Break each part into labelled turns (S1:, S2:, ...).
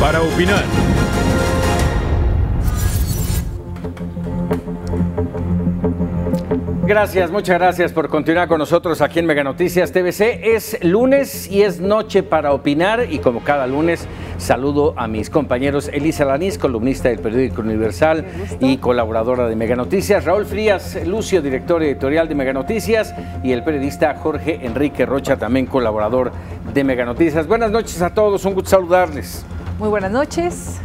S1: para opinar.
S2: Gracias, muchas gracias por continuar con nosotros aquí en Mega Noticias TVC. Es lunes y es noche para opinar y como cada lunes saludo a mis compañeros Elisa Lanís, columnista del periódico Universal y colaboradora de Mega Noticias, Raúl Frías Lucio, director editorial de Mega Noticias, y el periodista Jorge Enrique Rocha, también colaborador de Mega Noticias. Buenas noches a todos, un gusto saludarles.
S3: Muy buenas noches.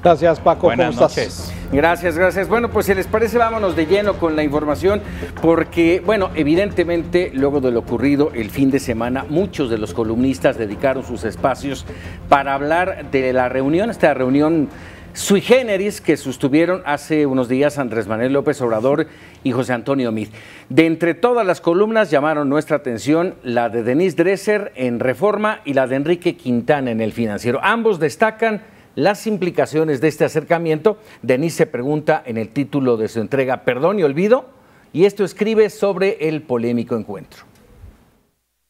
S4: Gracias, Paco.
S1: Buenas
S4: ¿Cómo
S1: noches.
S4: estás?
S2: Gracias. Bueno, pues si les parece, vámonos de lleno con la información, porque, bueno, evidentemente, luego de lo ocurrido el fin de semana, muchos de los columnistas dedicaron sus espacios para hablar de la reunión, esta reunión sui generis que sostuvieron hace unos días Andrés Manuel López Obrador y José Antonio Meade. De entre todas las columnas llamaron nuestra atención la de Denise Dresser en Reforma y la de Enrique Quintana en El Financiero. Ambos destacan las implicaciones de este acercamiento. Denise se pregunta en el título de su entrega ¿Perdón y olvido? Y esto escribe sobre el polémico encuentro.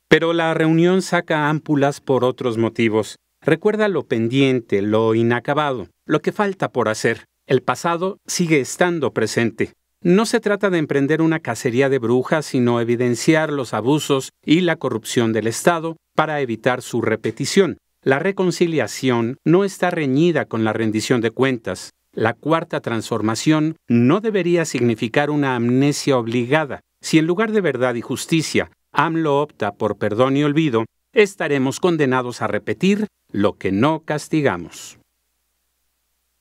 S5: Pero la reunión saca ámpulas por otros motivos. Recuerda lo pendiente, lo inacabado, lo que falta por hacer. El pasado sigue estando presente. No se trata de emprender una cacería de brujas, sino evidenciar los abusos y la corrupción del Estado para evitar su repetición. La reconciliación no está reñida con la rendición de cuentas. La cuarta transformación no debería significar una amnesia obligada. Si en lugar de verdad y justicia, AMLO opta por perdón y olvido, estaremos condenados a repetir lo que no castigamos.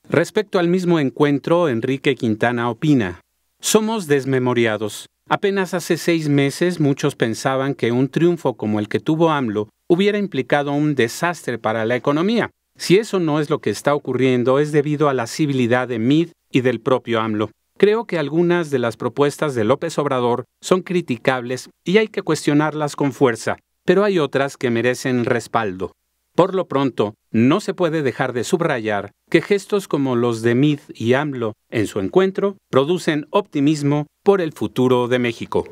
S5: Respecto al mismo encuentro, Enrique Quintana opina: somos desmemoriados. Apenas hace 6 meses muchos pensaban que un triunfo como el que tuvo AMLO hubiera implicado un desastre para la economía. Si eso no es lo que está ocurriendo, es debido a la civilidad de Meade y del propio AMLO. Creo que algunas de las propuestas de López Obrador son criticables y hay que cuestionarlas con fuerza, pero hay otras que merecen respaldo. Por lo pronto, no se puede dejar de subrayar que gestos como los de Meade y AMLO en su encuentro producen optimismo por el futuro de México.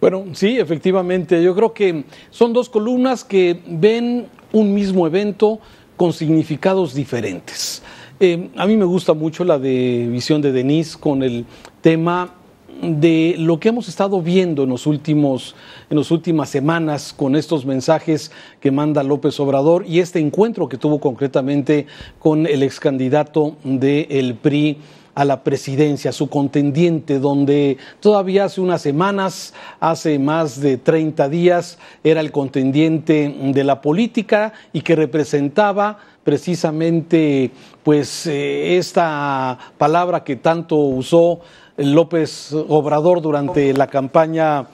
S4: Bueno, sí, efectivamente. Yo creo que son dos columnas que ven un mismo evento con significados diferentes. A mí me gusta mucho la de visión de Denise con el tema de lo que hemos estado viendo en las últimas semanas con estos mensajes que manda López Obrador y este encuentro que tuvo concretamente con el ex candidato del PRI a la presidencia, su contendiente, donde todavía hace unas semanas, hace más de 30 días, era el contendiente de la política y que representaba precisamente pues esta palabra que tanto usó López Obrador durante la campaña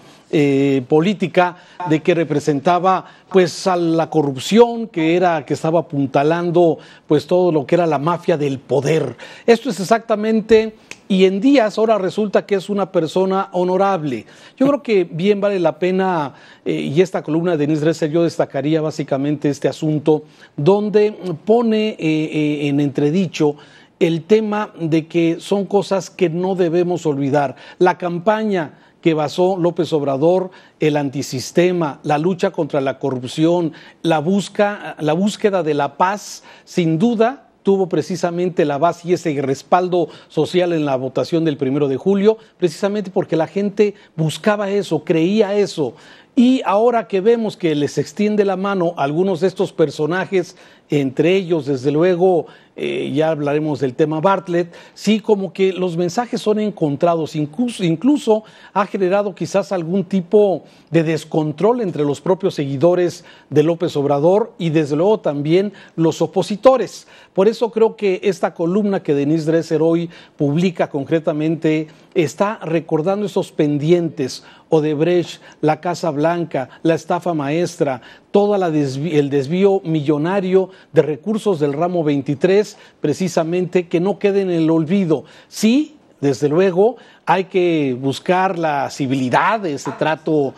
S4: política, de que representaba pues a la corrupción, que estaba apuntalando pues todo lo que era la mafia del poder. Esto es exactamente, y en Díaz ahora resulta que es una persona honorable. Yo creo que bien vale la pena, y esta columna de Denise Dresser yo destacaría básicamente este asunto, donde pone en entredicho el tema de que son cosas que no debemos olvidar. La campaña que basó López Obrador, el antisistema, la lucha contra la corrupción, la búsqueda de la paz, sin duda tuvo precisamente la base y ese respaldo social en la votación del 1 de julio, precisamente porque la gente buscaba eso, creía eso. Y ahora que vemos que les extiende la mano a algunos de estos personajes, entre ellos, desde luego, ya hablaremos del tema Bartlett, sí, como que los mensajes son encontrados, incluso ha generado quizás algún tipo de descontrol entre los propios seguidores de López Obrador y desde luego también los opositores. Por eso creo que esta columna que Denise Dresser hoy publica concretamente está recordando esos pendientes: Odebrecht, la Casa Blanca, la estafa maestra, todo el desvío millonario de recursos del ramo 23, precisamente que no quede en el olvido. Sí, desde luego, hay que buscar la civilidad, ese trato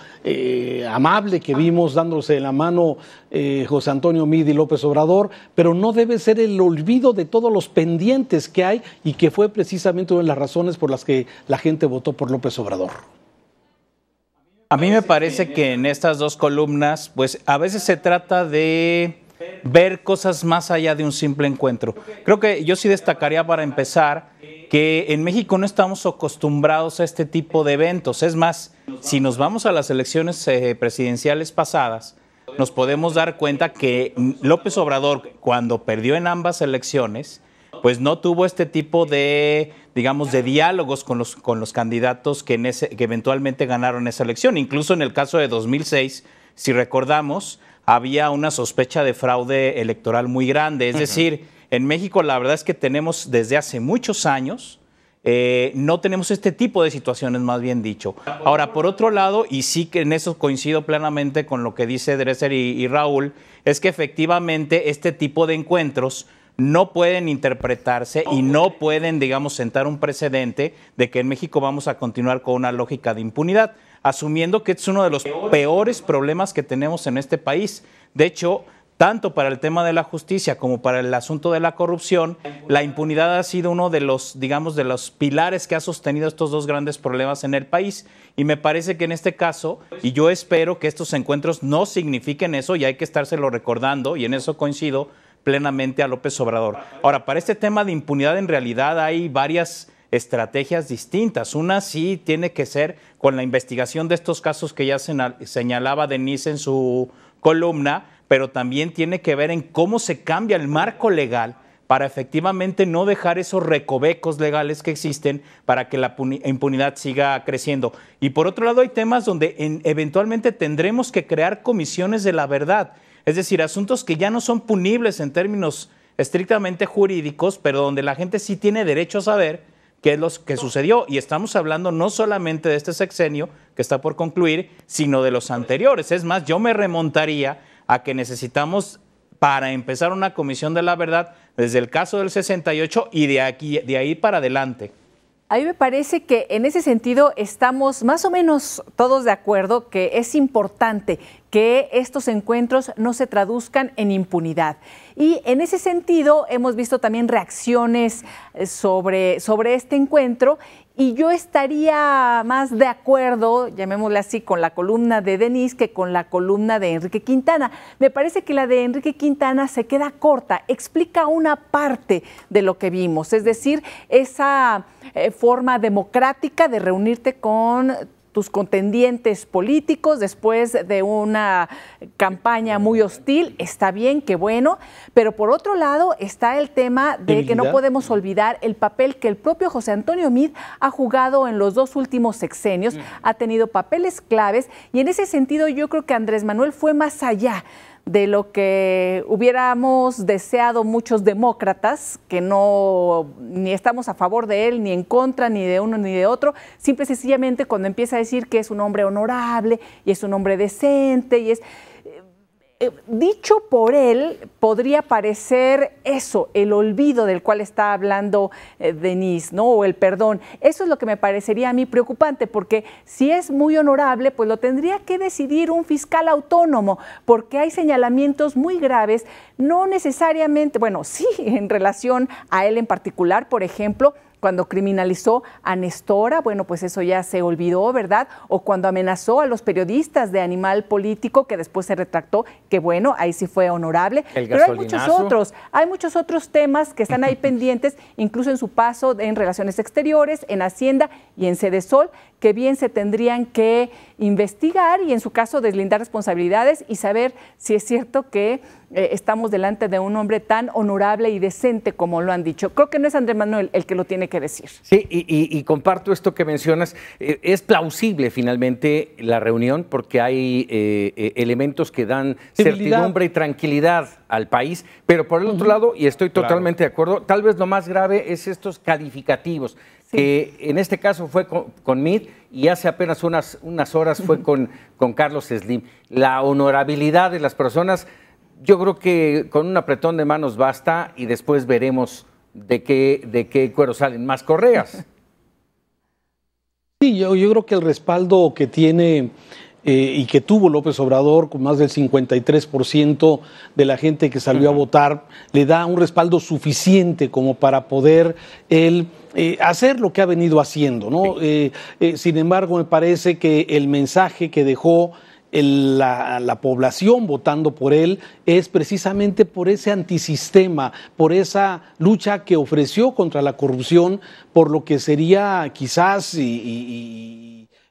S4: amable que vimos dándose la mano José Antonio Meade y López Obrador, pero no debe ser el olvido de todos los pendientes que hay y que fue precisamente una de las razones por las que la gente votó por López Obrador.
S1: A mí me parece que en estas dos columnas, pues a veces se trata de ver cosas más allá de un simple encuentro. Creo que yo sí destacaría para empezar que en México no estamos acostumbrados a este tipo de eventos. Es más, si nos vamos a las elecciones presidenciales pasadas, nos podemos dar cuenta que López Obrador, cuando perdió en ambas elecciones, pues no tuvo este tipo de, digamos, de diálogos con los candidatos que eventualmente ganaron esa elección. Incluso en el caso de 2006, si recordamos, había una sospecha de fraude electoral muy grande. Es decir, en México la verdad es que tenemos desde hace muchos años, no tenemos este tipo de situaciones, más bien dicho. Ahora, por otro lado, y sí que en eso coincido plenamente con lo que dice Dresser y Raúl, es que efectivamente este tipo de encuentros no pueden interpretarse y no pueden, digamos, sentar un precedente de que en México vamos a continuar con una lógica de impunidad, asumiendo que es uno de los peores problemas que tenemos en este país. De hecho, tanto para el tema de la justicia como para el asunto de la corrupción, la impunidad ha sido uno de los, digamos, de los pilares que ha sostenido estos dos grandes problemas en el país. Y me parece que en este caso, y yo espero que estos encuentros no signifiquen eso, y hay que estárselo recordando, y en eso coincido plenamente a López Obrador. Ahora, para este tema de impunidad, en realidad hay varias estrategias distintas. Una sí tiene que ser con la investigación de estos casos que ya señalaba Denise en su columna, pero también tiene que ver en cómo se cambia el marco legal para efectivamente no dejar esos recovecos legales que existen para que la impunidad siga creciendo. Y por otro lado hay temas donde eventualmente tendremos que crear comisiones de la verdad, es decir, asuntos que ya no son punibles en términos estrictamente jurídicos, pero donde la gente sí tiene derecho a saber qué es lo que sucedió. Y estamos hablando no solamente de este sexenio que está por concluir, sino de los anteriores. Es más, yo me remontaría a que necesitamos, para empezar, una comisión de la verdad desde el caso del 68 y de ahí para adelante.
S3: A mí me parece que en ese sentido estamos más o menos todos de acuerdo que es importante que estos encuentros no se traduzcan en impunidad. Y en ese sentido hemos visto también reacciones sobre este encuentro, y yo estaría más de acuerdo, llamémosle así, con la columna de Denise que con la columna de Enrique Quintana. Me parece que la de Enrique Quintana se queda corta, explica una parte de lo que vimos, es decir, esa forma democrática de reunirte con tus contendientes políticos después de una campaña muy hostil. Está bien, qué bueno, pero por otro lado está el tema de que no podemos olvidar el papel que el propio José Antonio Meade ha jugado en los dos últimos sexenios, ha tenido papeles claves, y en ese sentido yo creo que Andrés Manuel fue más allá de lo que hubiéramos deseado muchos demócratas, que no ni estamos a favor de él, ni en contra, ni de uno ni de otro. Simple y sencillamente cuando empieza a decir que es un hombre honorable y es un hombre decente y es... dicho por él, podría parecer eso, el olvido del cual está hablando Denise, ¿no? O el perdón. Eso es lo que me parecería a mí preocupante, porque si es muy honorable, pues lo tendría que decidir un fiscal autónomo, porque hay señalamientos muy graves, no necesariamente, bueno, sí, en relación a él en particular, por ejemplo, cuando criminalizó a Nestora, bueno, pues eso ya se olvidó, ¿verdad? O cuando amenazó a los periodistas de Animal Político, que después se retractó, que bueno, ahí sí fue honorable. Pero hay muchos otros temas que están ahí pendientes, incluso en su paso en Relaciones Exteriores, en Hacienda y en Sedesol, que bien se tendrían que investigar y en su caso deslindar responsabilidades y saber si es cierto que estamos delante de un hombre tan honorable y decente como lo han dicho. Creo que no es Andrés Manuel el que lo tiene que decir.
S2: Sí, y comparto esto que mencionas. Es plausible finalmente la reunión porque hay elementos que dan certidumbre y tranquilidad al país, pero por el otro lado, y estoy totalmente de acuerdo, tal vez lo más grave es estos calificativos, que en este caso fue con Meade y hace apenas unas horas fue con Carlos Slim. La honorabilidad de las personas, yo creo que con un apretón de manos basta y después veremos de qué cuero salen más correas.
S4: Sí, yo creo que el respaldo que tiene y que tuvo López Obrador, con más del 53% de la gente que salió a votar, le da un respaldo suficiente como para poder él hacer lo que ha venido haciendo, ¿no? Sin embargo, me parece que el mensaje que dejó la población votando por él es precisamente por ese antisistema, por esa lucha que ofreció contra la corrupción, por lo que sería quizás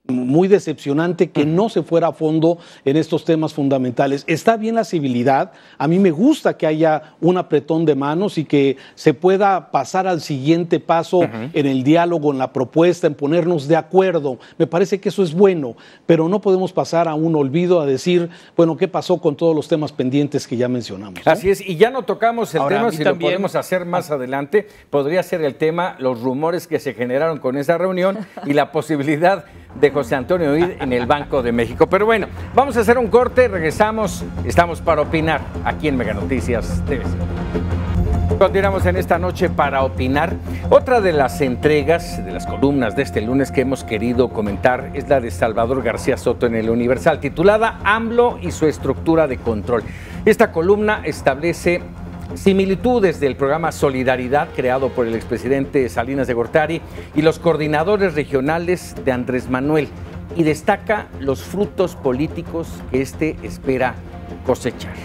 S4: muy decepcionante que no se fuera a fondo en estos temas fundamentales. Está bien la civilidad, a mí me gusta que haya un apretón de manos y que se pueda pasar al siguiente paso en el diálogo, en la propuesta, en ponernos de acuerdo. Me parece que eso es bueno, pero no podemos pasar a un olvido, a decir, bueno, ¿qué pasó con todos los temas pendientes que ya mencionamos, ¿no?
S2: Así es, y ya no tocamos el
S1: Ahora,
S2: tema, si
S1: también
S2: lo podemos hacer más adelante, podría ser el tema, los rumores que se generaron con esa reunión y la posibilidad de José Antonio Meade en el Banco de México. Pero bueno, vamos a hacer un corte, regresamos, estamos para opinar aquí en Mega Noticias TV. Continuamos en esta noche para opinar. Otra de las entregas, de las columnas de este lunes que hemos querido comentar es la de Salvador García Soto en el Universal, titulada AMLO y su estructura de control. Esta columna establece similitudes del programa Solidaridad creado por el expresidente Salinas de Gortari y los coordinadores regionales de Andrés Manuel y destaca los frutos políticos que este espera cosechar.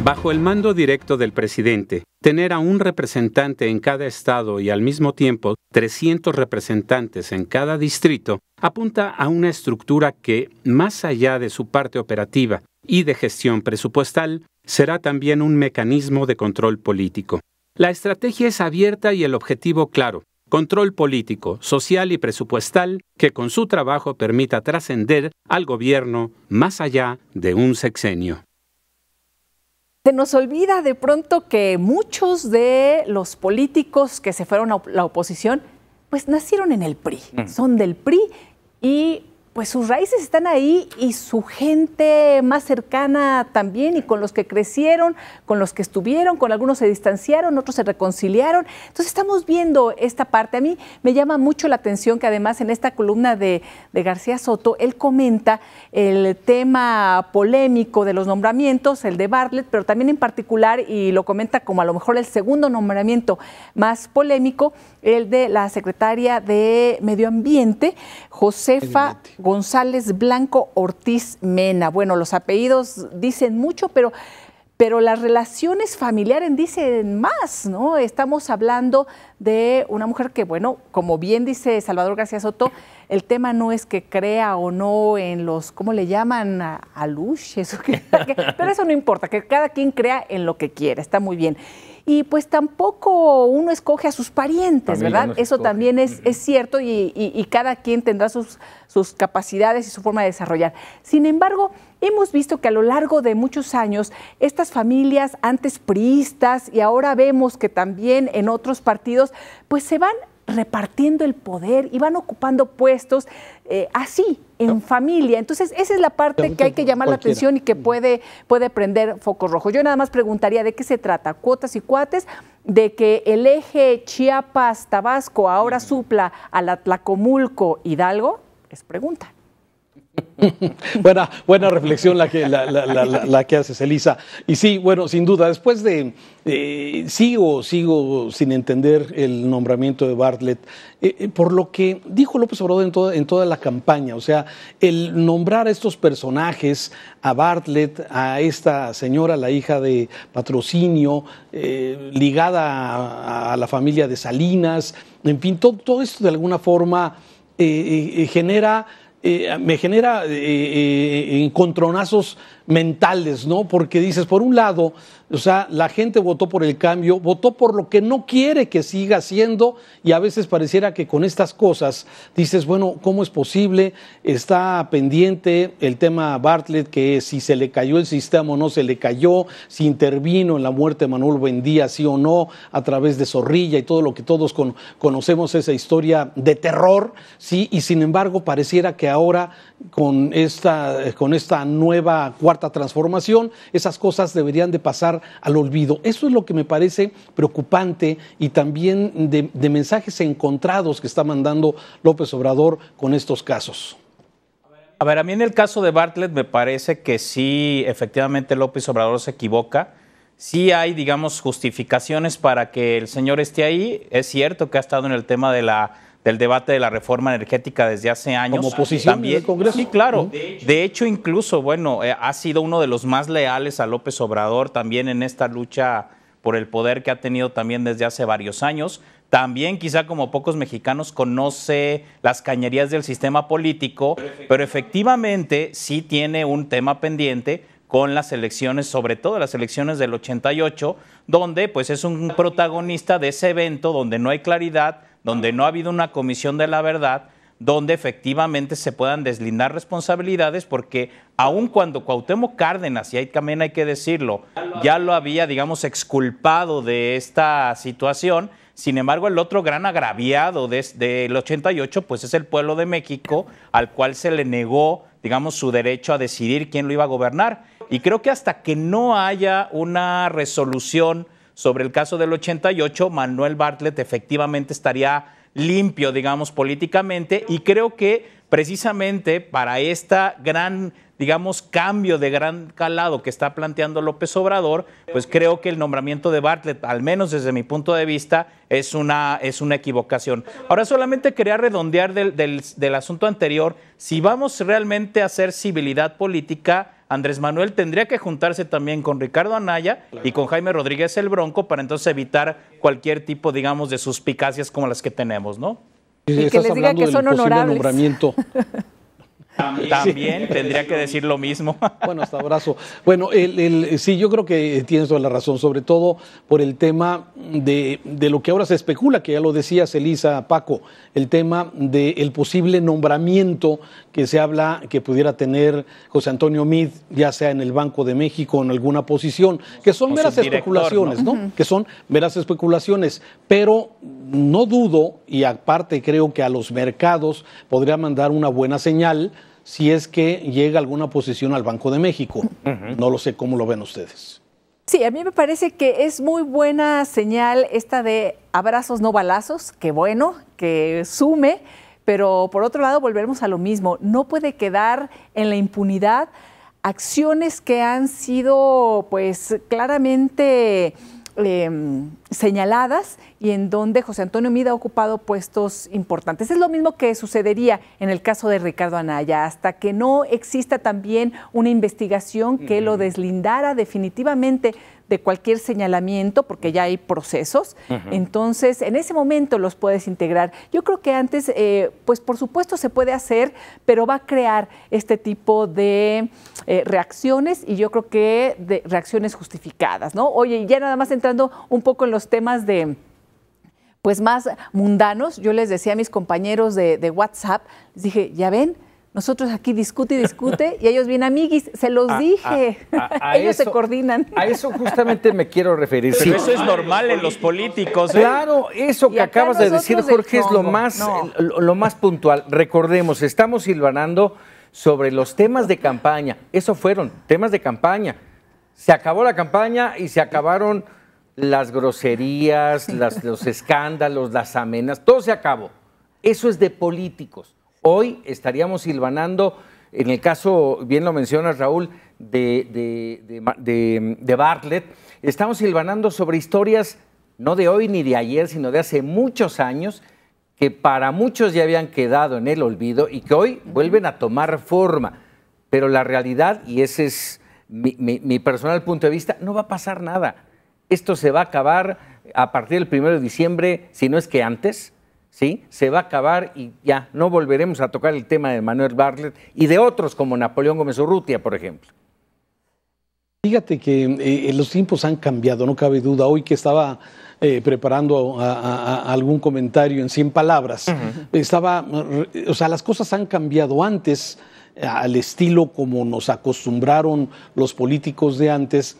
S5: Bajo el mando directo del presidente, tener a un representante en cada estado y al mismo tiempo 300 representantes en cada distrito apunta a una estructura que, más allá de su parte operativa y de gestión presupuestal, será también un mecanismo de control político. La estrategia es abierta y el objetivo claro: control político, social y presupuestal que con su trabajo permita trascender al gobierno más allá de un sexenio.
S3: Se nos olvida de pronto que muchos de los políticos que se fueron a la oposición, pues nacieron en el PRI, son del PRI y pues sus raíces están ahí y su gente más cercana también, y con los que crecieron, con los que estuvieron, con algunos se distanciaron, otros se reconciliaron. Entonces estamos viendo esta parte. A mí me llama mucho la atención que además en esta columna de García Soto, él comenta el tema polémico de los nombramientos, el de Bartlett, pero también en particular, y lo comenta como a lo mejor el segundo nombramiento más polémico, el de la secretaria de Medio Ambiente, Josefa González Blanco Ortiz Mena. Bueno, los apellidos dicen mucho, pero las relaciones familiares dicen más, ¿no? Estamos hablando de una mujer que, bueno, como bien dice Salvador García Soto, el tema no es que crea o no en los, ¿cómo le llaman? Aluches, pero eso no importa, que cada quien crea en lo que quiera, está muy bien. Y pues tampoco uno escoge a sus parientes, ¿verdad? Eso también es cierto y cada quien tendrá sus capacidades y su forma de desarrollar. Sin embargo, hemos visto que a lo largo de muchos años estas familias antes priistas y ahora vemos que también en otros partidos pues se van repartiendo el poder y van ocupando puestos así, en familia. Entonces, esa es la parte que hay que llamar la atención y que puede prender focos rojos. Yo nada más preguntaría, ¿de qué se trata? ¿Cuotas y cuates? ¿De que el eje Chiapas-Tabasco ahora supla a la Tlacomulco-Hidalgo? Es pregunta.
S4: Buena reflexión la que haces, Elisa. Y sí, bueno, sin duda, después de sigo sin entender el nombramiento de Bartlett, por lo que dijo López Obrador en toda la campaña. O sea, el nombrar a estos personajes, a Bartlett, a esta señora, la hija de Patrocinio, ligada a la familia de Salinas, en fin, todo esto de alguna forma me genera encontronazos mentales, ¿no? Porque dices, por un lado, o sea, la gente votó por el cambio, votó por lo que no quiere que siga haciendo, y a veces pareciera que con estas cosas dices, bueno, ¿cómo es posible? Está pendiente el tema Bartlett, que si se le cayó el sistema o no se le cayó, si intervino en la muerte de Manuel Buendía, sí o no, a través de Zorrilla y todo lo que todos conocemos, esa historia de terror, sí, y sin embargo pareciera que ahora con esta nueva cuarta transformación, esas cosas deberían de pasar al olvido. Eso es lo que me parece preocupante, y también de mensajes encontrados que está mandando López Obrador con estos casos.
S1: A ver, a mí en el caso de Bartlett me parece que sí, efectivamente López Obrador se equivoca. Sí hay, digamos, justificaciones para que el señor esté ahí. Es cierto que ha estado en el tema del debate de la reforma energética desde hace años.
S4: Como oposición
S1: también,
S4: del Congreso.
S1: Sí, claro. De hecho, incluso, bueno, ha sido uno de los más leales a López Obrador también en esta lucha por el poder que ha tenido también desde hace varios años. También quizá como pocos mexicanos conoce las cañerías del sistema político, pero efectivamente sí tiene un tema pendiente con las elecciones, sobre todo las elecciones del 88, donde pues es un protagonista de ese evento, donde no hay claridad, donde no ha habido una comisión de la verdad, donde efectivamente se puedan deslindar responsabilidades, porque aun cuando Cuauhtémoc Cárdenas, y ahí también hay que decirlo, ya lo había, digamos, exculpado de esta situación. Sin embargo, el otro gran agraviado del 88, pues es el pueblo de México, al cual se le negó, digamos, su derecho a decidir quién lo iba a gobernar. Y creo que hasta que no haya una resolución sobre el caso del 88, Manuel Bartlett efectivamente estaría limpio, digamos, políticamente, y creo que precisamente para esta gran, digamos, cambio de gran calado que está planteando López Obrador, pues creo que el nombramiento de Bartlett, al menos desde mi punto de vista, es una equivocación. Ahora solamente quería redondear del asunto anterior. Si vamos realmente a hacer civilidad política, Andrés Manuel tendría que juntarse también con Ricardo Anaya y con Jaime Rodríguez el Bronco para entonces evitar cualquier tipo, digamos, de suspicacias como las que tenemos, ¿no?
S3: Y que les diga que son honorables.
S4: Nombramiento.
S1: También tendría que decir lo mismo.
S4: Bueno, hasta abrazo. Bueno, sí, yo creo que tienes toda la razón, sobre todo por el tema de lo que ahora se especula, que ya lo decías, Elisa, Paco, el tema del posible nombramiento que se habla que pudiera tener José Antonio Meade, ya sea en el Banco de México o en alguna posición, que son meras especulaciones, ¿no? Que son meras especulaciones, pero no dudo, y aparte creo que a los mercados podría mandar una buena señal si es que llega alguna posición al Banco de México. No lo sé cómo lo ven ustedes.
S3: Sí, a mí me parece que es muy buena señal esta de abrazos no balazos, que bueno, que sume, pero por otro lado volvemos a lo mismo. No puede quedar en la impunidad acciones que han sido pues claramente señaladas y en donde José Antonio Meade ha ocupado puestos importantes. Es lo mismo que sucedería en el caso de Ricardo Anaya, hasta que no exista también una investigación que lo deslindara definitivamente de cualquier señalamiento, porque ya hay procesos, entonces en ese momento los puedes integrar. Yo creo que antes, pues por supuesto se puede hacer, pero va a crear este tipo de reacciones y yo creo que de reacciones justificadas, ¿no? Oye, ya nada más entrando un poco en los temas de pues más mundanos, yo les decía a mis compañeros de WhatsApp, les dije, ya ven, nosotros aquí discute y discute y ellos bien amiguis, se los dije, ellos se coordinan.
S2: A eso justamente me quiero referir.
S1: Pero eso es normal en los políticos.
S2: Claro, eso que acabas de decir, Jorge, es lo más puntual. Recordemos, estamos hilvanando sobre los temas de campaña. Eso fueron temas de campaña. Se acabó la campaña y se acabaron las groserías, los escándalos, las amenazas, todo se acabó. Eso es de políticos. Hoy estaríamos hilvanando, en el caso, bien lo mencionas, Raúl, de Bartlett, estamos hilvanando sobre historias no de hoy ni de ayer, sino de hace muchos años, que para muchos ya habían quedado en el olvido y que hoy vuelven a tomar forma. Pero la realidad, y ese es mi personal punto de vista, no va a pasar nada. Esto se va a acabar a partir del 1 de diciembre, si no es que antes, ¿sí? Se va a acabar y ya no volveremos a tocar el tema de Manuel Bartlett y de otros como Napoleón Gómez Urrutia, por ejemplo.
S4: Fíjate que los tiempos han cambiado, no cabe duda. Hoy que estaba preparando algún comentario en 100 palabras, o sea, las cosas han cambiado. Antes, al estilo como nos acostumbraron los políticos de antes,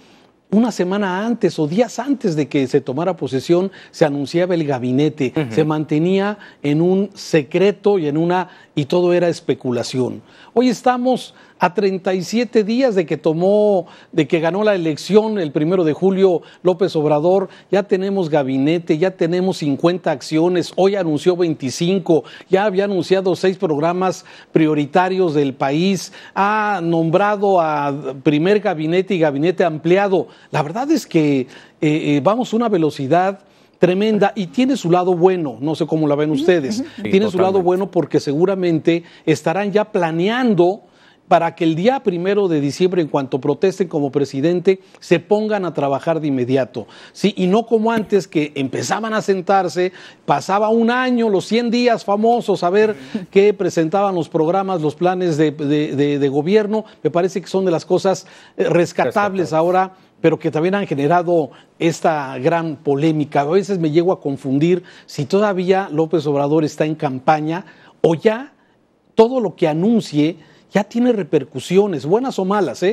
S4: una semana antes o días antes de que se tomara posesión, se anunciaba el gabinete, se mantenía en un secreto y en una y todo era especulación. Hoy estamos a 37 días de que ganó la elección el 1 de julio López Obrador, ya tenemos gabinete, ya tenemos 50 acciones, hoy anunció 25, ya había anunciado 6 programas prioritarios del país, ha nombrado a primer gabinete y gabinete ampliado. La verdad es que vamos a una velocidad tremenda y tiene su lado bueno, no sé cómo la ven ustedes,
S2: Sí,
S4: tiene
S2: totalmente.
S4: su lado bueno porque seguramente estarán ya planeando para que el día 1 de diciembre, en cuanto protesten como presidente, se pongan a trabajar de inmediato, ¿sí? Y no como antes, que empezaban a sentarse, pasaba un año, los 100 días famosos, a ver qué presentaban los programas, los planes de gobierno. Me parece que son de las cosas rescatables ahora, pero que también han generado esta gran polémica. A veces me llego a confundir si todavía López Obrador está en campaña o ya todo lo que anuncie ya tiene repercusiones, buenas o malas,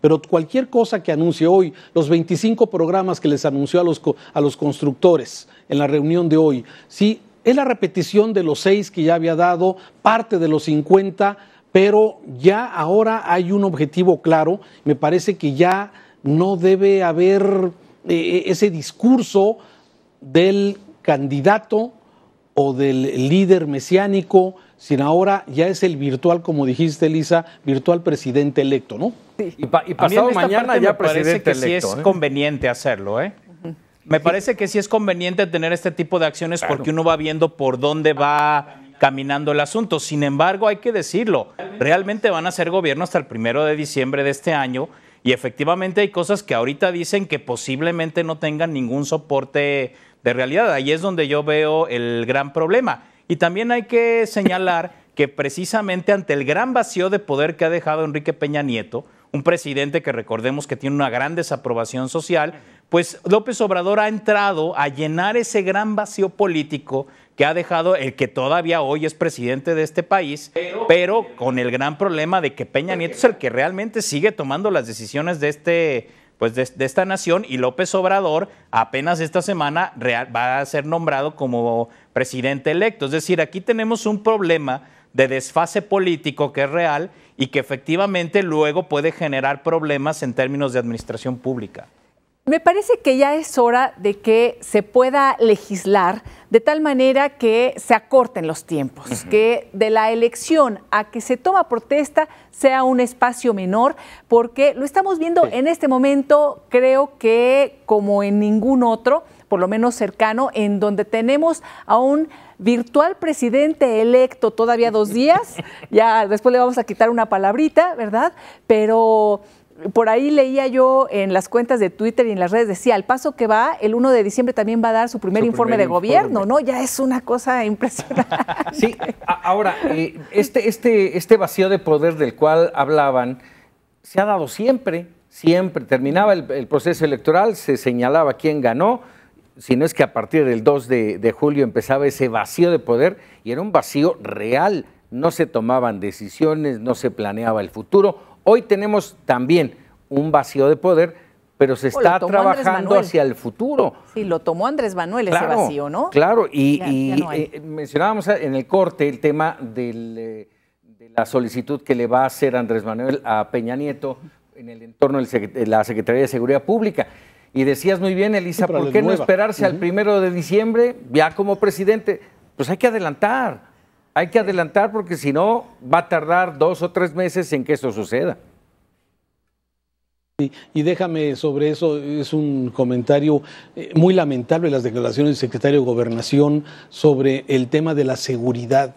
S4: pero cualquier cosa que anuncie hoy, los 25 programas que les anunció a los constructores en la reunión de hoy, sí, es la repetición de los 6 que ya había dado, parte de los 50, pero ya ahora hay un objetivo claro. Me parece que ya no debe haber ese discurso del candidato o del líder mesiánico, sino ahora ya es el virtual, como dijiste, Elisa, virtual presidente electo, ¿no?
S2: Y
S1: A mí
S2: pasado
S1: en esta
S2: mañana
S1: parte
S2: ya
S1: me parece
S2: presidente
S1: que sí
S2: electo.
S1: es conveniente hacerlo, Me parece que sí es conveniente tener este tipo de acciones porque uno va viendo por dónde va caminando el asunto. Sin embargo, hay que decirlo, realmente van a ser gobierno hasta el 1 de diciembre de este año y efectivamente hay cosas que ahorita dicen que posiblemente no tengan ningún soporte de realidad. Ahí es donde yo veo el gran problema. Y también hay que señalar que precisamente ante el gran vacío de poder que ha dejado Enrique Peña Nieto, un presidente que recordemos que tiene una gran desaprobación social, pues López Obrador ha entrado a llenar ese gran vacío político que ha dejado el que todavía hoy es presidente de este país, pero con el gran problema de que Peña Nieto es el que realmente sigue tomando las decisiones de esta nación, y López Obrador apenas esta semana va a ser nombrado como presidente electo. Es decir, aquí tenemos un problema de desfase político que es real y que efectivamente luego puede generar problemas en términos de administración pública.
S3: Me parece que ya es hora de que se pueda legislar de tal manera que se acorten los tiempos, que de la elección a que se toma protesta sea un espacio menor, porque lo estamos viendo en este momento, creo que como en ningún otro, por lo menos cercano, en donde tenemos a un virtual presidente electo todavía 2 días, ya después le vamos a quitar una palabrita, ¿verdad? Pero por ahí leía yo en las cuentas de Twitter y en las redes, decía, al paso que va, el 1 de diciembre también va a dar su primer informe de gobierno, ¿no? Ya es una cosa impresionante.
S2: Sí, ahora, este vacío de poder del cual hablaban se ha dado siempre. Terminaba el proceso electoral, se señalaba quién ganó, si no es que a partir del 2 de julio empezaba ese vacío de poder, y era un vacío real, no se tomaban decisiones, no se planeaba el futuro. Hoy tenemos también un vacío de poder, pero se está trabajando hacia el futuro.
S3: Sí, lo tomó Andrés Manuel ese vacío, ¿no?
S2: Claro, y
S3: ya no hay.
S2: Mencionábamos en el corte el tema de la solicitud que le va a hacer Andrés Manuel a Peña Nieto en el entorno de la Secretaría de Seguridad Pública. Y decías muy bien, Elisa,
S4: Sí,
S2: ¿por qué no esperarse al 1 de diciembre ya como presidente? Pues hay que adelantar porque si no va a tardar 2 o 3 meses en que eso suceda.
S4: Y déjame sobre eso, es un comentario muy lamentable las declaraciones del secretario de Gobernación sobre el tema de la seguridad.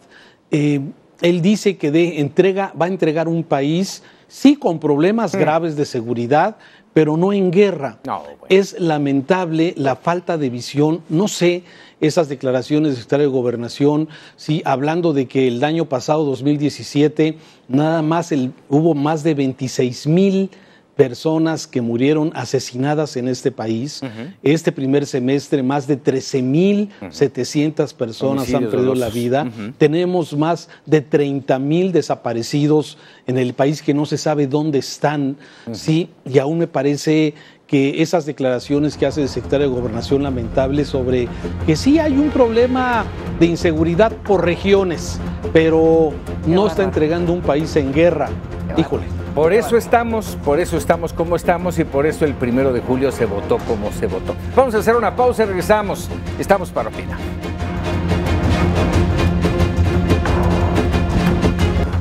S4: Él dice que va a entregar un país, sí, con problemas graves de seguridad, pero no en guerra.
S2: No, bueno.
S4: Es lamentable la falta de visión, no sé, esas declaraciones del secretario de Gobernación, sí, hablando de que el año pasado, 2017, nada más hubo más de 26,000 personas que murieron asesinadas en este país. Este primer semestre, más de 13,700 personas han perdido la vida. Tenemos más de 30,000 desaparecidos en el país que no se sabe dónde están. Sí, y aún me parece que esas declaraciones que hace el secretario de Gobernación, lamentable, sobre que sí hay un problema de inseguridad por regiones, pero no está entregando un país en guerra. Híjole.
S2: Por eso estamos como estamos y por eso el 1 de julio se votó como se votó. Vamos a hacer una pausa y regresamos. Estamos para opinar.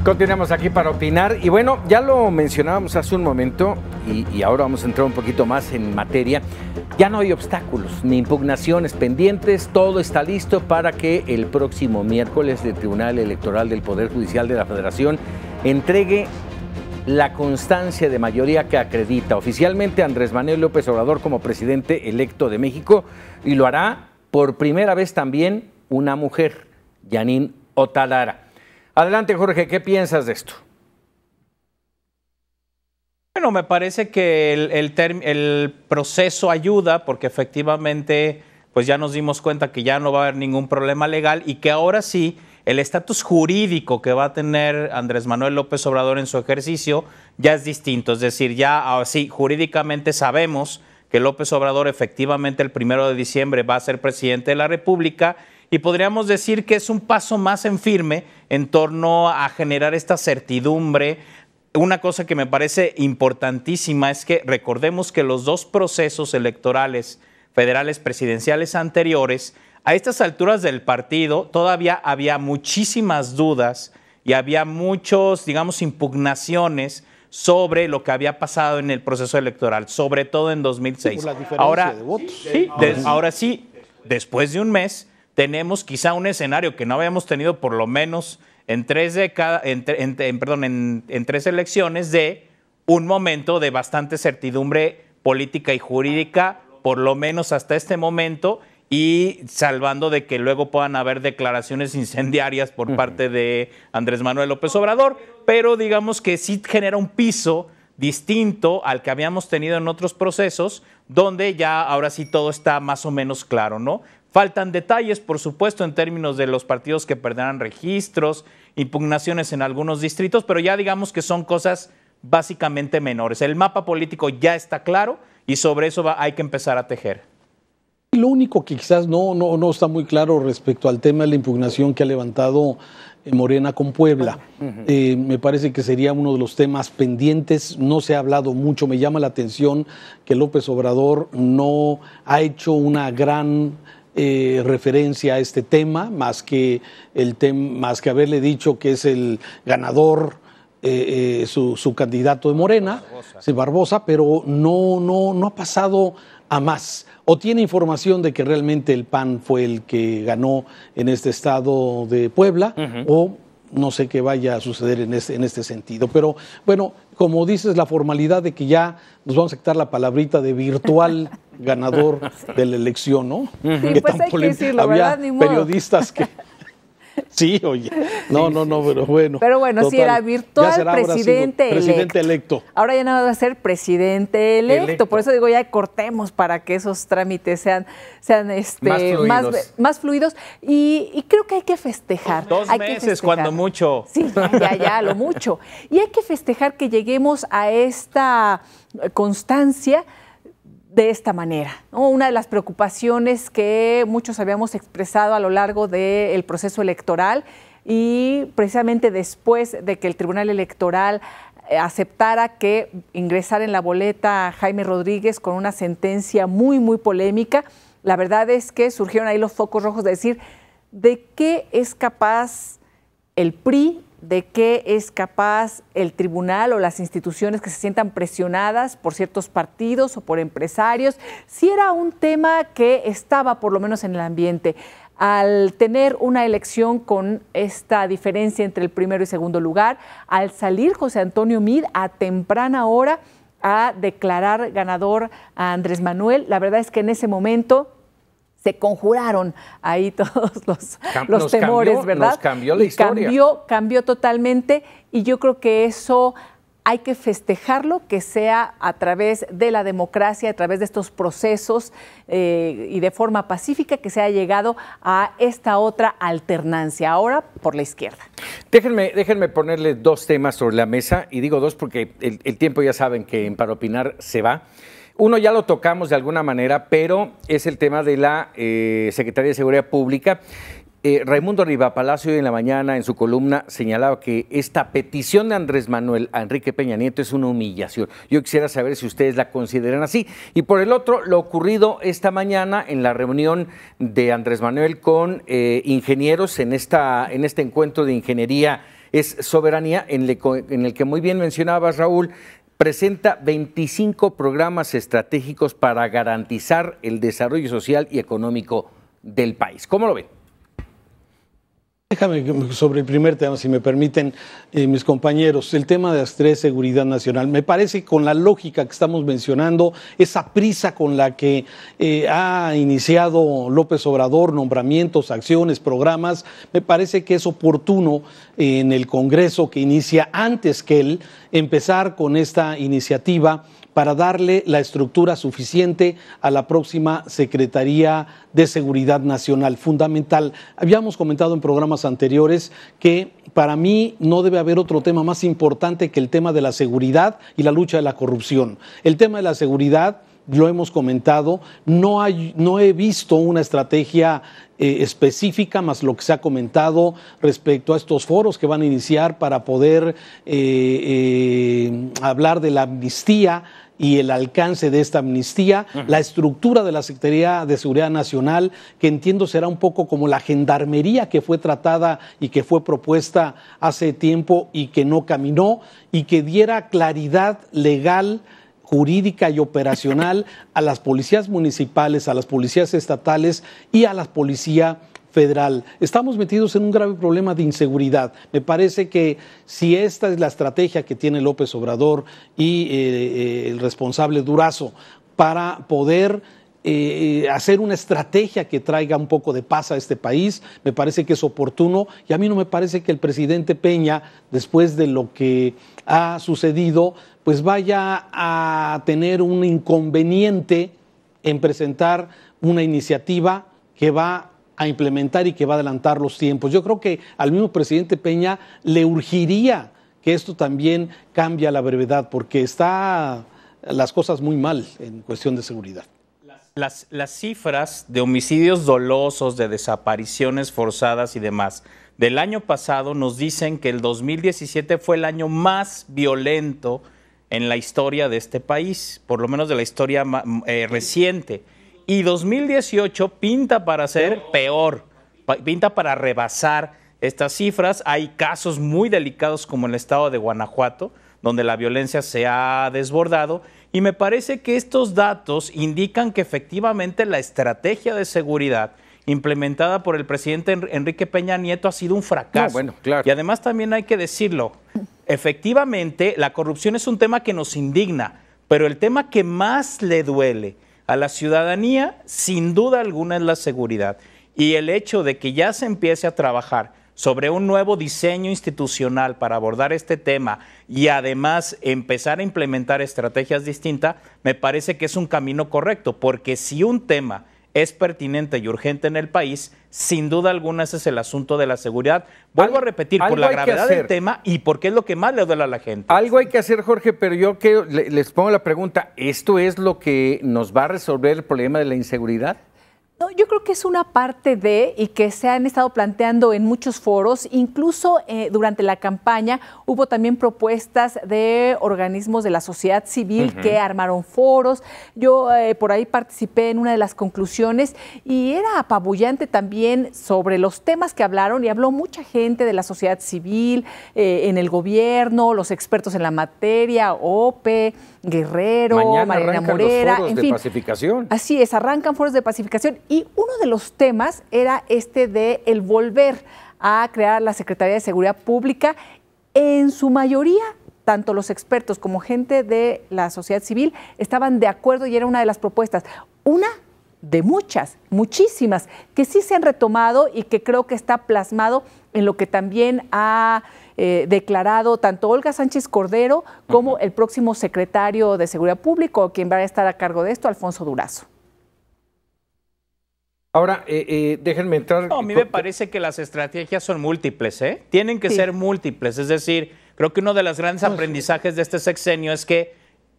S2: Continuamos aquí para opinar y bueno, ya lo mencionábamos hace un momento y ahora vamos a entrar un poquito más en materia. Ya no hay obstáculos ni impugnaciones pendientes, todo está listo para que el próximo miércoles el Tribunal Electoral del Poder Judicial de la Federación entregue la constancia de mayoría que acredita oficialmente a Andrés Manuel López Obrador como presidente electo de México y lo hará por primera vez también una mujer, Yanín Otalara. Adelante, Jorge, ¿qué piensas de esto?
S1: Bueno, me parece que el proceso ayuda porque efectivamente pues ya nos dimos cuenta que ya no va a haber ningún problema legal y que ahora sí el estatus jurídico que va a tener Andrés Manuel López Obrador en su ejercicio ya es distinto. Es decir, ya así jurídicamente sabemos que López Obrador efectivamente el 1 de diciembre va a ser presidente de la República y podríamos decir que es un paso más en firme en torno a generar esta certidumbre. Una cosa que me parece importantísima es que recordemos que los dos procesos electorales federales presidenciales anteriores, a estas alturas del partido todavía había muchísimas dudas y había muchos, digamos, impugnaciones sobre lo que había pasado en el proceso electoral, sobre todo en 2006.
S4: Por la diferencia
S1: ahora,
S4: de votos.
S1: Sí, ahora sí, después de un mes, tenemos quizá un escenario que no habíamos tenido por lo menos en tres elecciones de un momento de bastante certidumbre política y jurídica, por lo menos hasta este momento, y salvando de que luego puedan haber declaraciones incendiarias por parte de Andrés Manuel López Obrador, pero digamos que sí genera un piso distinto al que habíamos tenido en otros procesos, donde ya ahora sí todo está más o menos claro, ¿no? Faltan detalles, por supuesto, en términos de los partidos que perderán registros, impugnaciones en algunos distritos, pero ya digamos que son cosas básicamente menores. El mapa político ya está claro y sobre eso hay que empezar a tejer.
S4: Lo único que quizás no está muy claro respecto al tema de la impugnación que ha levantado Morena con Puebla. Me parece que sería uno de los temas pendientes. No se ha hablado mucho. Me llama la atención que López Obrador no ha hecho una gran referencia a este tema, más que haberle dicho que es el ganador su candidato de Morena, Barbosa, pero no ha pasado a más. O tiene información de que realmente el PAN fue el que ganó en este estado de Puebla, o no sé qué vaya a suceder en este sentido. Pero bueno, como dices, la formalidad de que ya nos vamos a quitar la palabrita de virtual ganador de la elección, ¿no?
S3: Sí, que pues hay que decirlo,
S4: había
S3: ¿verdad? Ni modo.
S4: Periodistas que... Sí, oye. No, pero bueno.
S3: Pero bueno,
S4: total,
S3: sí era virtual presidente
S4: electo.
S3: Ahora ya no va a ser presidente electo. Por eso digo, ya cortemos para que esos trámites sean más fluidos. Y creo que hay que festejar.
S1: 2 meses, cuando mucho.
S3: Sí, ya, lo mucho. Y hay que festejar que lleguemos a esta constancia de esta manera, ¿no? Una de las preocupaciones que muchos habíamos expresado a lo largo del proceso electoral y precisamente después de que el Tribunal Electoral aceptara que ingresara en la boleta Jaime Rodríguez con una sentencia muy polémica, la verdad es que surgieron ahí los focos rojos de decir de qué es capaz el PRI, de qué es capaz el tribunal o las instituciones que se sientan presionadas por ciertos partidos o por empresarios. Sí era un tema que estaba por lo menos en el ambiente. Al tener una elección con esta diferencia entre el primero y segundo lugar, al salir José Antonio Meade a temprana hora a declarar ganador a Andrés Manuel, la verdad es que en ese momento se conjuraron ahí todos los temores, ¿verdad?
S2: Nos cambió la historia.
S3: Cambió totalmente y yo creo que eso hay que festejarlo, que sea a través de la democracia, a través de estos procesos y de forma pacífica que se ha llegado a esta otra alternancia, ahora por la izquierda.
S2: Déjenme ponerle 2 temas sobre la mesa, y digo 2 porque el tiempo ya saben que en Para Opinar se va. Uno ya lo tocamos de alguna manera, pero es el tema de la Secretaría de Seguridad Pública. Raimundo Rivapalacio hoy en la mañana en su columna señalaba que esta petición de Andrés Manuel a Enrique Peña Nieto es una humillación. Yo quisiera saber si ustedes la consideran así. Y por el otro, lo ocurrido esta mañana en la reunión de Andrés Manuel con ingenieros en este encuentro de ingeniería es soberanía, en el que muy bien mencionabas, Raúl, presenta 25 programas estratégicos para garantizar el desarrollo social y económico del país. ¿Cómo lo ven?
S4: Déjame sobre el primer tema, si me permiten, mis compañeros, el tema de la seguridad nacional. Me parece, con la lógica que estamos mencionando, esa prisa con la que ha iniciado López Obrador, nombramientos, acciones, programas, me parece que es oportuno en el Congreso, que inicia antes que él, empezar con esta iniciativa para darle la estructura suficiente a la próxima Secretaría de Seguridad Nacional, fundamental. Habíamos comentado en programas anteriores que para mí no debe haber otro tema más importante que el tema de la seguridad y la lucha de la corrupción. El tema de la seguridad, lo hemos comentado, no he visto una estrategia específica, más lo que se ha comentado respecto a estos foros que van a iniciar para poder hablar de la amnistía y el alcance de esta amnistía, la estructura de la Secretaría de Seguridad Nacional, que entiendo será un poco como la gendarmería que fue tratada y que fue propuesta hace tiempo y que no caminó, y que diera claridad legal, jurídica y operacional a las policías municipales, a las policías estatales y a la policía federal. Estamos metidos en un grave problema de inseguridad. Me parece que si esta es la estrategia que tiene López Obrador y el responsable Durazo para poder hacer una estrategia que traiga un poco de paz a este país, me parece que es oportuno, y a mí no me parece que el presidente Peña, después de lo que ha sucedido, pues vaya a tener un inconveniente en presentar una iniciativa que va a implementar y que va a adelantar los tiempos. Yo creo que al mismo presidente Peña le urgiría que esto también cambie a la brevedad, porque está las cosas muy mal en cuestión de seguridad.
S1: Las cifras de homicidios dolosos, de desapariciones forzadas y demás del año pasado nos dicen que el 2017 fue el año más violento en la historia de este país, por lo menos de la historia reciente. Y 2018 pinta para ser peor, pinta para rebasar estas cifras. Hay casos muy delicados como en el estado de Guanajuato, donde la violencia se ha desbordado, y me parece que estos datos indican que efectivamente la estrategia de seguridad implementada por el presidente Enrique Peña Nieto ha sido un fracaso.
S2: No, bueno, claro.
S1: Y además también hay que decirlo, efectivamente la corrupción es un tema que nos indigna, pero el tema que más le duele a la ciudadanía, sin duda alguna, es la seguridad. Y el hecho de que ya se empiece a trabajar sobre un nuevo diseño institucional para abordar este tema y además empezar a implementar estrategias distintas, me parece que es un camino correcto, porque si un tema es pertinente y urgente en el país, sin duda alguna ese es el asunto de la seguridad. Vuelvo a repetir, por la gravedad del tema y porque es lo que más le duele a la gente.
S2: Algo hay que hacer, Jorge, pero yo les pongo la pregunta, ¿esto es lo que nos va a resolver el problema de la inseguridad?
S3: No, yo creo que es una parte de, y que se han estado planteando en muchos foros, incluso durante la campaña hubo también propuestas de organismos de la sociedad civil que armaron foros. Yo por ahí participé en una de las conclusiones y era apabullante también sobre los temas que hablaron, y habló mucha gente de la sociedad civil, en el gobierno, los expertos en la materia, OPE, Guerrero,
S2: Mañana
S3: Mariana Morera,
S2: los foros
S3: en
S2: de
S3: fin.
S2: pacificación.
S3: Así es, arrancan foros de pacificación, y uno de los temas era este de el volver a crear la Secretaría de Seguridad Pública. En su mayoría, tanto los expertos como gente de la sociedad civil estaban de acuerdo, y era una de las propuestas. Una de muchas, muchísimas, que sí se han retomado y que creo que está plasmado en lo que también ha declarado tanto Olga Sánchez Cordero como el próximo secretario de Seguridad Pública, quien va a estar a cargo de esto, Alfonso Durazo.
S2: Ahora, déjenme entrar.
S1: No, a mí me parece que las estrategias son múltiples, ¿eh? Tienen que ser múltiples. Es decir, creo que uno de los grandes aprendizajes de este sexenio es que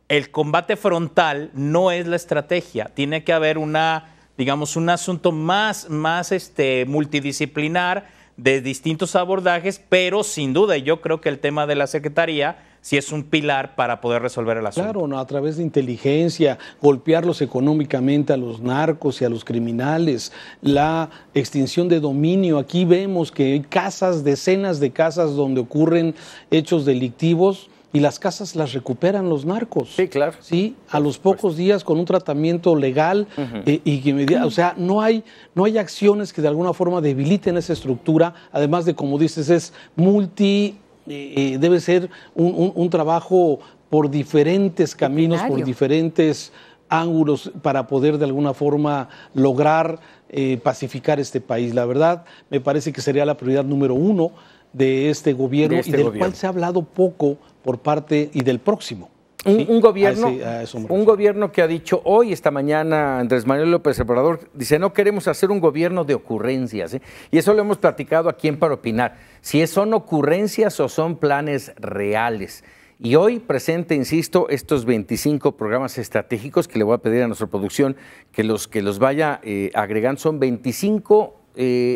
S1: el combate frontal no es la estrategia. Tiene que haber una digamos, un asunto más multidisciplinar, de distintos abordajes, pero sin duda yo creo que el tema de la Secretaría sí es un pilar para poder resolver el asunto.
S4: Claro, ¿no? A través de inteligencia, golpearlos económicamente a los narcos y a los criminales, la extinción de dominio. Aquí vemos que hay casas, decenas de casas donde ocurren hechos delictivos y las casas las recuperan los narcos.
S2: Sí, claro.
S4: Sí, a los pocos días con un tratamiento legal y que, o sea, no hay acciones que de alguna forma debiliten esa estructura. Además de, como dices, es debe ser un trabajo por diferentes caminos, por diferentes ángulos para poder de alguna forma lograr pacificar este país. La verdad, me parece que sería la prioridad número 1 de este gobierno y del cual se ha hablado poco por parte y del próximo.
S2: Un gobierno que ha dicho hoy, esta mañana, Andrés Manuel López Obrador, dice, no queremos hacer un gobierno de ocurrencias, ¿eh? Y eso lo hemos platicado aquí en Para Opinar, si son ocurrencias o son planes reales. Y hoy presenta, insisto, estos 25 programas estratégicos que le voy a pedir a nuestra producción que los vaya agregando. Son 25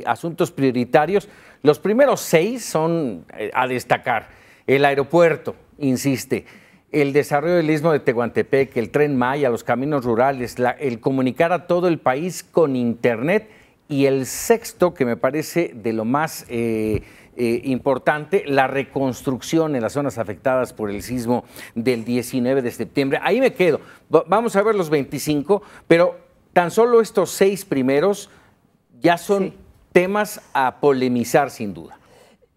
S2: asuntos prioritarios. Los primeros 6 son a destacar. El aeropuerto, insiste, el desarrollo del Istmo de Tehuantepec, el Tren Maya, los caminos rurales, el comunicar a todo el país con Internet, y el sexto, que me parece de lo más importante, la reconstrucción en las zonas afectadas por el sismo del 19 de septiembre. Ahí me quedo. Vamos a ver los 25, pero tan solo estos 6 primeros ya son temas a polemizar sin duda.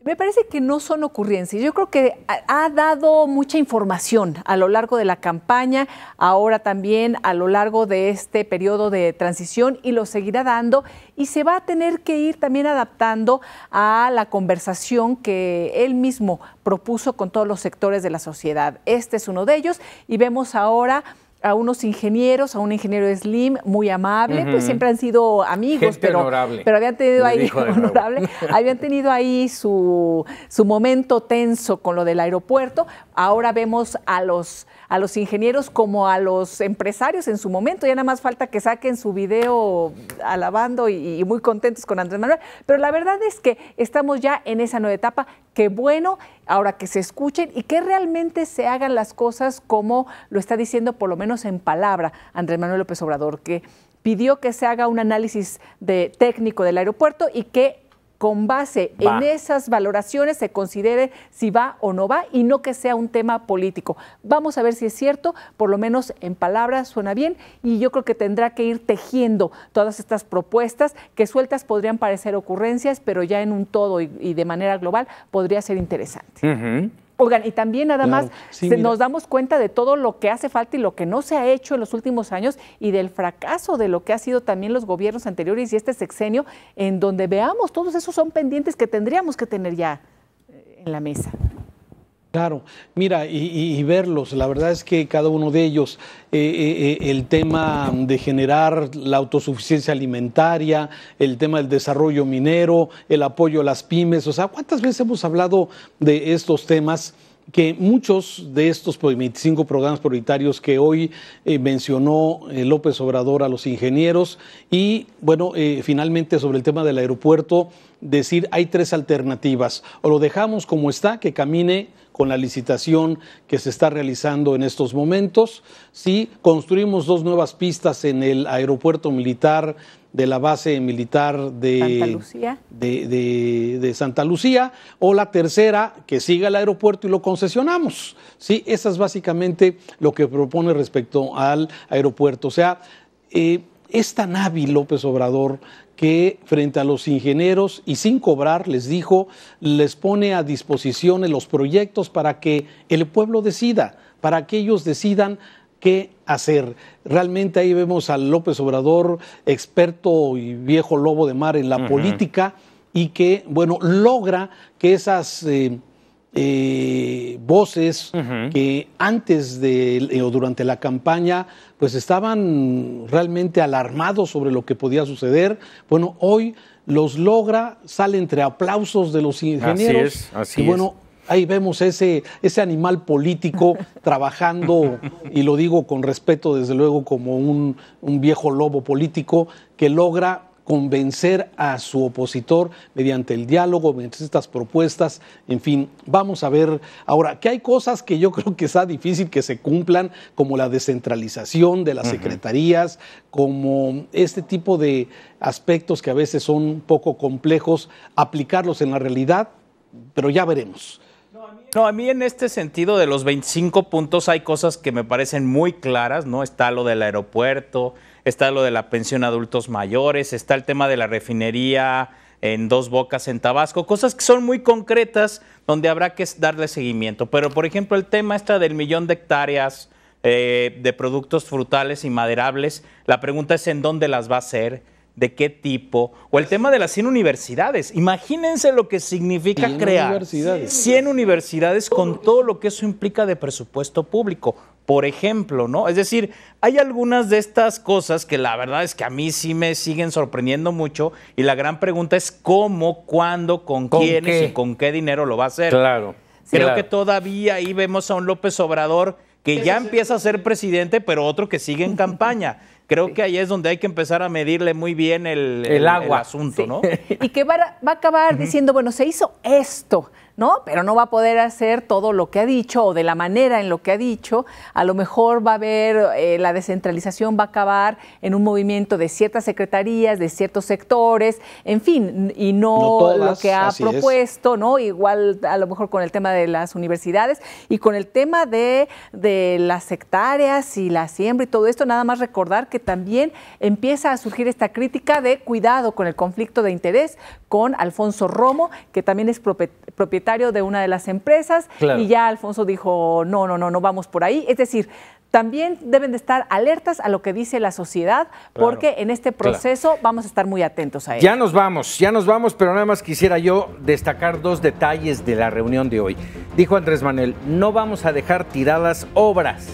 S3: Me parece que no son ocurrencias. Yo creo que ha dado mucha información a lo largo de la campaña, ahora también a lo largo de este periodo de transición, y lo seguirá dando, y se va a tener que ir también adaptando a la conversación que él mismo propuso con todos los sectores de la sociedad. Este es uno de ellos, y vemos ahora a unos ingenieros, a un ingeniero Slim muy amable, pues siempre han sido amigos, pero habían tenido ahí habían tenido ahí su momento tenso con lo del aeropuerto. Ahora vemos a los ingenieros como a los empresarios en su momento, ya nada más falta que saquen su video alabando y muy contentos con Andrés Manuel, pero la verdad es que estamos ya en esa nueva etapa. Qué bueno, ahora que se escuchen y que realmente se hagan las cosas como lo está diciendo, por lo menos en palabra, Andrés Manuel López Obrador, que pidió que se haga un análisis técnico del aeropuerto y que con base en esas valoraciones se considere si va o no va, y no que sea un tema político. Vamos a ver si es cierto, por lo menos en palabras suena bien, y yo creo que tendrá que ir tejiendo todas estas propuestas que sueltas podrían parecer ocurrencias, pero ya en un todo y de manera global podría ser interesante. Oigan, y también nada más nos damos cuenta de todo lo que hace falta y lo que no se ha hecho en los últimos años, y del fracaso de lo que ha sido también los gobiernos anteriores y este sexenio, en donde veamos, todos esos son pendientes que tendríamos que tener ya en la mesa.
S4: Claro, mira, y verlos, la verdad es que cada uno de ellos, el tema de generar la autosuficiencia alimentaria, el tema del desarrollo minero, el apoyo a las pymes, o sea, ¿cuántas veces hemos hablado de estos temas? Que muchos de estos 25 programas prioritarios que hoy mencionó López Obrador a los ingenieros, y bueno, finalmente sobre el tema del aeropuerto, decir hay 3 alternativas: o lo dejamos como está, que camine con la licitación que se está realizando en estos momentos, si construimos 2 nuevas pistas en el aeropuerto militar de la base militar de Santa Lucía, o la tercera, que siga el aeropuerto y lo concesionamos. Sí, eso es básicamente lo que propone respecto al aeropuerto. O sea, es tan hábil López Obrador que frente a los ingenieros y sin cobrar, les dijo, les pone a disposición los proyectos para que el pueblo decida, para que ellos decidan qué hacer. Realmente ahí vemos al López Obrador, experto y viejo lobo de mar en la política, y que, bueno, logra que esas voces que antes o durante la campaña pues estaban realmente alarmados sobre lo que podía suceder, bueno, hoy los logra, sale entre aplausos de los ingenieros.
S2: Así
S4: y bueno, Ahí vemos ese animal político trabajando, y lo digo con respeto desde luego como un viejo lobo político que logra convencer a su opositor mediante el diálogo, mediante estas propuestas, en fin, vamos a ver ahora que hay cosas que yo creo que está difícil que se cumplan, como la descentralización de las secretarías, como este tipo de aspectos que a veces son un poco complejos, aplicarlos en la realidad, pero ya veremos.
S1: No, a mí en este sentido de los 25 puntos hay cosas que me parecen muy claras, ¿no? Está lo del aeropuerto, está lo de la pensión a adultos mayores, está el tema de la refinería en Dos Bocas en Tabasco, cosas que son muy concretas donde habrá que darle seguimiento. Pero, por ejemplo, el tema del 1.000.000 de hectáreas de productos frutales y maderables, la pregunta es en dónde las va a hacer, de qué tipo, o el tema de las 100 universidades. Imagínense lo que significa crear 100 universidades con todo lo que eso implica de presupuesto público, por ejemplo, ¿no? Es decir, hay algunas de estas cosas que la verdad es que a mí sí me siguen sorprendiendo mucho, y la gran pregunta es cómo, cuándo, con quiénes y con qué dinero lo va a hacer.
S2: Claro.
S1: Creo que todavía ahí vemos a un López Obrador que ya empieza a ser presidente, pero otro que sigue en campaña. Creo que ahí es donde hay que empezar a medirle muy bien el asunto, ¿no?
S3: Y que va a acabar diciendo, bueno, se hizo esto, ¿no? Pero no va a poder hacer todo lo que ha dicho o de la manera en lo que ha dicho. A lo mejor va a haber, la descentralización va a acabar en un movimiento de ciertas secretarías, de ciertos sectores, en fin, y no todas, lo que ha propuesto, ¿no? Igual a lo mejor con el tema de las universidades y con el tema de las hectáreas y la siembra y todo esto, nada más recordar que también empieza a surgir esta crítica de cuidado con el conflicto de interés con Alfonso Romo, que también es propietario de una de las empresas, y ya Alfonso dijo, no vamos por ahí. Es decir, también deben de estar alertas a lo que dice la sociedad, porque en este proceso vamos a estar muy atentos a ello.
S2: Ya nos vamos, pero nada más quisiera yo destacar dos detalles de la reunión de hoy. Dijo Andrés Manuel, no vamos a dejar tiradas obras.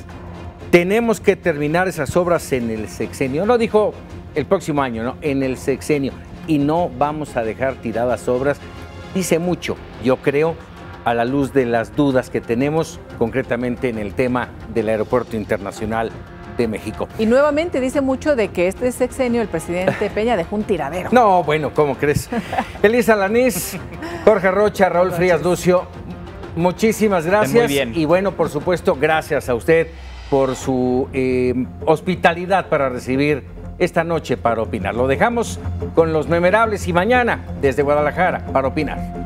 S2: Tenemos que terminar esas obras en el sexenio. No dijo el próximo año, no, en el sexenio. Y no vamos a dejar tiradas obras. Dice mucho, yo creo, a la luz de las dudas que tenemos, concretamente en el tema del Aeropuerto Internacional de México.
S3: Y nuevamente dice mucho de que este sexenio el presidente Peña dejó un tiradero.
S2: No, bueno, ¿cómo crees? Elisa Lanís, Jorge Rocha, Raúl Frías Lucio, muchísimas gracias.
S1: Muy bien.
S2: Y bueno, por supuesto, gracias a usted por su hospitalidad para recibir esta noche Para Opinar. Lo dejamos con los memerables y mañana desde Guadalajara Para Opinar.